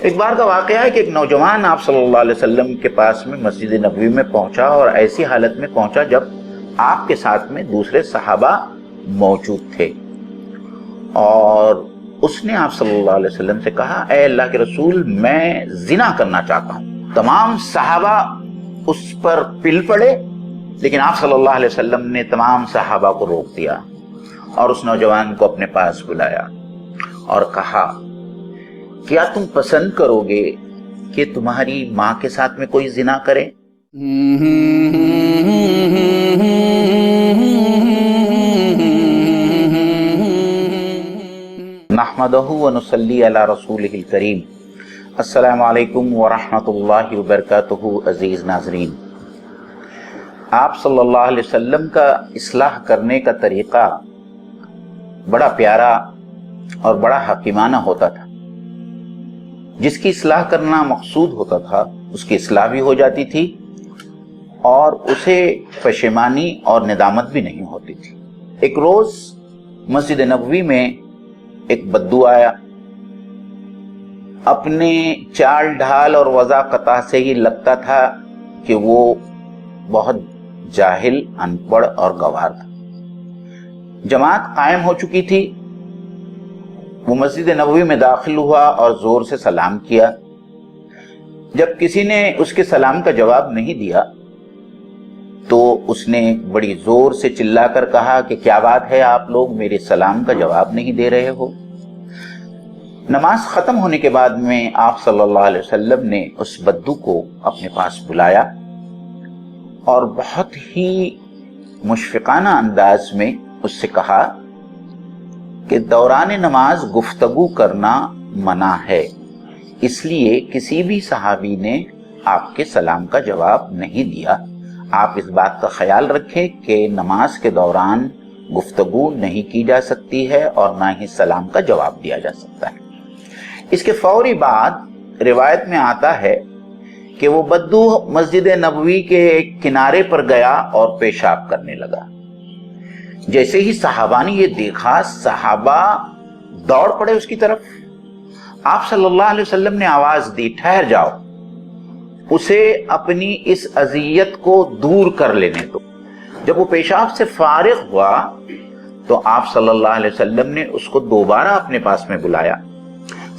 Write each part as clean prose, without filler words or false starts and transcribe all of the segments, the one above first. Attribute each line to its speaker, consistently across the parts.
Speaker 1: ایک بار کا واقعہ ہے کہ ایک نوجوان آپ صلی اللہ علیہ وسلم کے پاس میں مسجد نبوی میں پہنچا، اور ایسی حالت میں پہنچا جب آپ کے ساتھ میں دوسرے صحابہ موجود تھے، اور اس نے آپ صلی اللہ علیہ وسلم سے کہا، اے اللہ کے رسول، میں زنا کرنا چاہتا ہوں۔ تمام صحابہ اس پر پل پڑے، لیکن آپ صلی اللہ علیہ وسلم نے تمام صحابہ کو روک دیا اور اس نوجوان کو اپنے پاس بلایا اور کہا، کیا تم پسند کرو گے کہ تمہاری ماں کے ساتھ میں کوئی زنا کرے؟ نحمدہ ونصلی علی رسولہ الکریم۔ السلام علیکم ورحمۃ اللہ وبرکاتہ۔ عزیز ناظرین، آپ صلی اللہ علیہ وسلم کا اصلاح کرنے کا طریقہ بڑا پیارا اور بڑا حکیمانہ ہوتا تھا۔ جس کی اصلاح کرنا مقصود ہوتا تھا اس کی اصلاح بھی ہو جاتی تھی، اور اسے پشیمانی اور ندامت بھی نہیں ہوتی تھی۔ ایک روز مسجد نبوی میں ایک بدو آیا۔ اپنے چال ڈھال اور وضاقتہ سے ہی لگتا تھا کہ وہ بہت جاہل، ان پڑھ اور گنوار تھا۔ جماعت قائم ہو چکی تھی۔ وہ مسجد نبوی میں داخل ہوا اور زور سے سلام کیا۔ جب کسی نے اس کے سلام کا جواب نہیں دیا تو اس نے بڑی زور سے چلا کر کہا کہ کیا بات ہے، آپ لوگ میرے سلام کا جواب نہیں دے رہے ہو؟ نماز ختم ہونے کے بعد میں آپ صلی اللہ علیہ وسلم نے اس بدو کو اپنے پاس بلایا اور بہت ہی مشفقانہ انداز میں اس سے کہا کہ دوران نماز گفتگو کرنا منع ہے، اس لیے کسی بھی صحابی نے آپ کے سلام کا جواب نہیں دیا۔ آپ اس بات کا خیال رکھیں کہ نماز کے دوران گفتگو نہیں کی جا سکتی ہے اور نہ ہی سلام کا جواب دیا جا سکتا ہے۔ اس کے فوری بعد روایت میں آتا ہے کہ وہ بدو مسجد نبوی کے ایک کنارے پر گیا اور پیشاب کرنے لگا۔ جیسے ہی صحابہ نے یہ دیکھا، صحابہ دوڑ پڑے اس کی طرف۔ آپ صلی اللہ علیہ وسلم نے آواز دی، ٹھہر جاؤ، اسے اپنی اس اذیت کو دور کر لینے دو۔ جب وہ پیشاب سے فارغ ہوا تو آپ صلی اللہ علیہ وسلم نے اس کو دوبارہ اپنے پاس میں بلایا،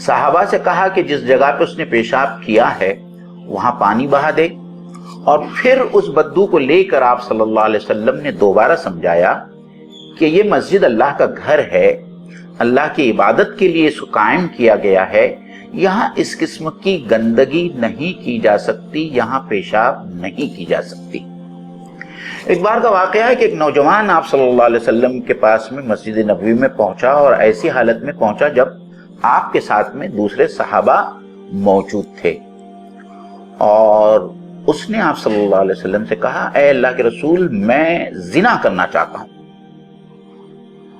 Speaker 1: صحابہ سے کہا کہ جس جگہ پہ اس نے پیشاب کیا ہے وہاں پانی بہا دے، اور پھر اس بدو کو لے کر آپ صلی اللہ علیہ وسلم نے دوبارہ سمجھایا کہ یہ مسجد اللہ کا گھر ہے، اللہ کی عبادت کے لیے اس کو قائم کیا گیا ہے، یہاں اس قسم کی گندگی نہیں کی جا سکتی، یہاں پیشاب نہیں کی جا سکتی۔ ایک بار کا واقعہ ہے کہ ایک نوجوان آپ صلی اللہ علیہ وسلم کے پاس میں مسجد نبوی میں پہنچا، اور ایسی حالت میں پہنچا جب آپ کے ساتھ میں دوسرے صحابہ موجود تھے، اور اس نے آپ صلی اللہ علیہ وسلم سے کہا، اے اللہ کے رسول، میں زنا کرنا چاہتا ہوں۔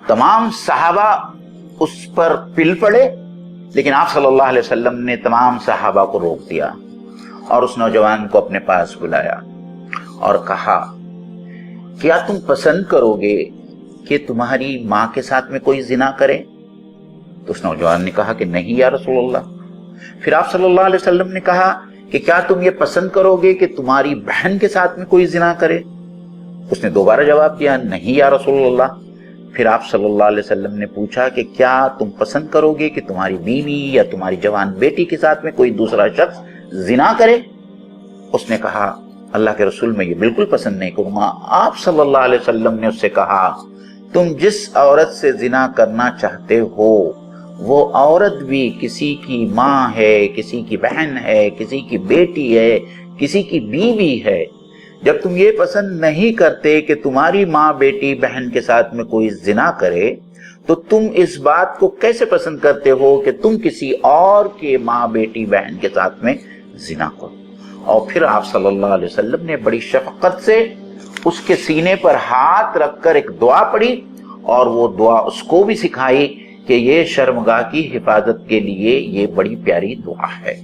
Speaker 1: تمام صحابہ اس پر پل پڑے، لیکن آپ صلی اللہ علیہ وسلم نے تمام صحابہ کو روک دیا اور اس نوجوان کو اپنے پاس بلایا اور کہا، کیا تم پسند کرو گے کہ تمہاری ماں کے ساتھ میں کوئی زنا کرے؟ تو اس نوجوان نے کہا کہ نہیں یا رسول اللہ۔ پھر آپ صلی اللہ علیہ وسلم نے کہا کہ کیا تم یہ پسند کرو گے کہ تمہاری بہن کے ساتھ میں کوئی زنا کرے؟ اس نے دوبارہ جواب دیا، نہیں یا رسول اللہ۔ پھر آپ صلی اللہ علیہ وسلم نے پوچھا کہ کیا تم پسند کرو گے کہ تمہاری بیوی یا تمہاری جوان بیٹی کے ساتھ میں کوئی دوسرا شخص زنا کرے؟ اس نے کہا، اللہ کے رسول، میں یہ بالکل پسند نہیں کروں گا۔ آپ صلی اللہ علیہ وسلم نے اس سے کہا، تم جس عورت سے زنا کرنا چاہتے ہو وہ عورت بھی کسی کی ماں ہے، کسی کی بہن ہے، کسی کی بیٹی ہے، کسی کی بیوی ہے۔ جب تم یہ پسند نہیں کرتے کہ تمہاری ماں، بیٹی، بہن کے ساتھ میں کوئی زنا کرے، تو تم اس بات کو کیسے پسند کرتے ہو کہ تم کسی اور کے ماں، بیٹی، بہن کے ساتھ میں زنا کرو؟ اور پھر آپ صلی اللہ علیہ وسلم نے بڑی شفقت سے اس کے سینے پر ہاتھ رکھ کر ایک دعا پڑھی، اور وہ دعا اس کو بھی سکھائی کہ یہ شرمگاہ کی حفاظت کے لیے یہ بڑی پیاری دعا ہے۔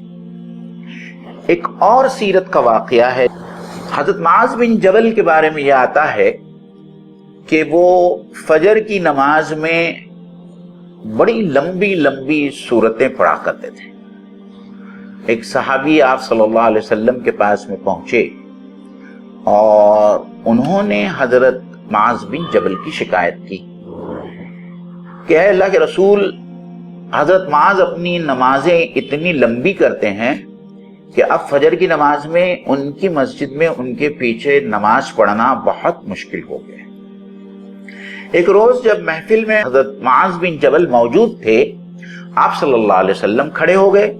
Speaker 1: ایک اور سیرت کا واقعہ ہے۔ حضرت معاذ بن جبل کے بارے میں یہ آتا ہے کہ وہ فجر کی نماز میں بڑی لمبی لمبی سورتیں پڑھا کرتے تھے۔ ایک صحابی آپ صلی اللہ علیہ وسلم کے پاس میں پہنچے اور انہوں نے حضرت معاذ بن جبل کی شکایت کی کہ اے اللہ کے رسول، حضرت معاذ اپنی نمازیں اتنی لمبی کرتے ہیں کہ اب فجر کی نماز میں ان کی مسجد میں ان کے پیچھے نماز پڑھنا بہت مشکل ہو گیا۔ ایک روز جب محفل میں حضرت معاذ بن جبل موجود تھے، آپ صلی اللہ علیہ وسلم کھڑے ہو گئے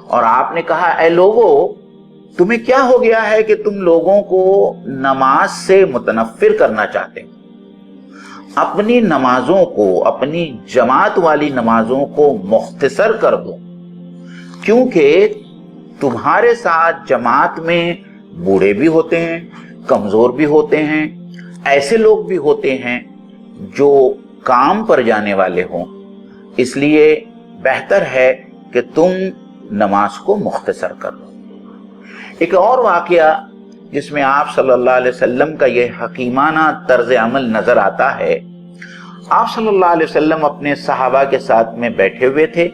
Speaker 1: اور آپ نے کہا، اے لوگو، تمہیں کیا ہو گیا ہے کہ تم لوگوں کو نماز سے متنفر کرنا چاہتے ہیں؟ اپنی نمازوں کو، اپنی جماعت والی نمازوں کو مختصر کر دو، کیونکہ تمہارے ساتھ جماعت میں بوڑھے بھی ہوتے ہیں، کمزور بھی ہوتے ہیں، ایسے لوگ بھی ہوتے ہیں جو کام پر جانے والے ہوں، اس لیے بہتر ہے کہ تم نماز کو مختصر کر لو۔ ایک اور واقعہ جس میں آپ صلی اللہ علیہ وسلم کا یہ حکیمانہ طرز عمل نظر آتا ہے، آپ صلی اللہ علیہ وسلم اپنے صحابہ کے ساتھ میں بیٹھے ہوئے تھے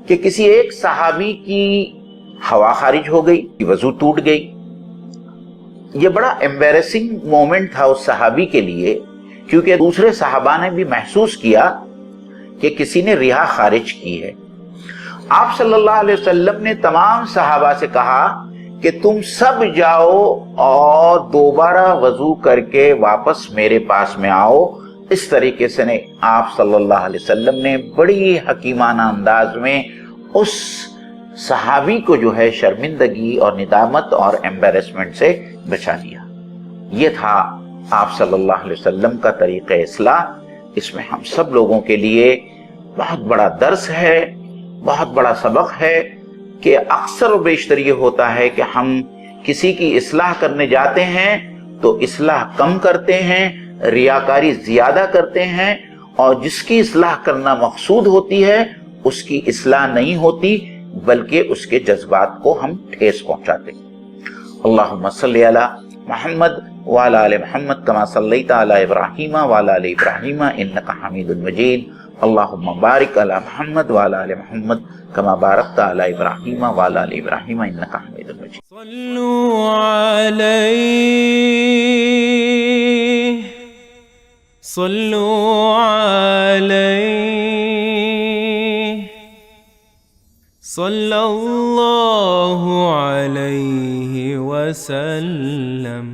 Speaker 1: کہ کسی ایک صحابی کی ہوا خارج ہو گئی، وضو ٹوٹ گئی۔ یہ بڑا ایمبیرسنگ مومنٹ تھا اس صحابی کے لیے، کیونکہ دوسرے صحابہ نے بھی محسوس کیا کہ کسی نے ریحہ خارج کی ہے۔ آپ صلی اللہ علیہ وسلم نے تمام صحابہ سے کہا کہ تم سب جاؤ اور دوبارہ وضو کر کے واپس میرے پاس میں آؤ۔ اس طریقے سے آپ صلی اللہ علیہ وسلم نے بڑی حکیمانہ انداز میں اس صحابی کو جو ہے شرمندگی اور ندامت اور ایمبیرسمنٹ سے بچا لیا۔ یہ تھا آپ صلی اللہ علیہ وسلم کا طریقہ اصلاح۔ اس میں ہم سب لوگوں کے لیے بہت بڑا درس ہے، بہت بڑا سبق ہے کہ اکثر و بیشتر یہ ہوتا ہے کہ ہم کسی کی اصلاح کرنے جاتے ہیں تو اصلاح کم کرتے ہیں، ریاکاری زیادہ کرتے ہیں، اور جس کی اصلاح کرنا مقصود ہوتی ہے اس کی اصلاح نہیں ہوتی، بلکہ اس کے جذبات کو ہم ٹھیس پہنچاتے ہیں۔ اللہم صلی علی محمد وعلی آل محمد کما صلیت علی ابراہیم وعلی آل ابراہیم انک حمید مجید۔ اللہم بارک علی محمد وعلی آل محمد کما بارکت علی ابراہیم وعلی آل ابراہیم انک حمید مجید۔
Speaker 2: صلو علیہ صلو علیہ صلی اللہ علیہ وسلم۔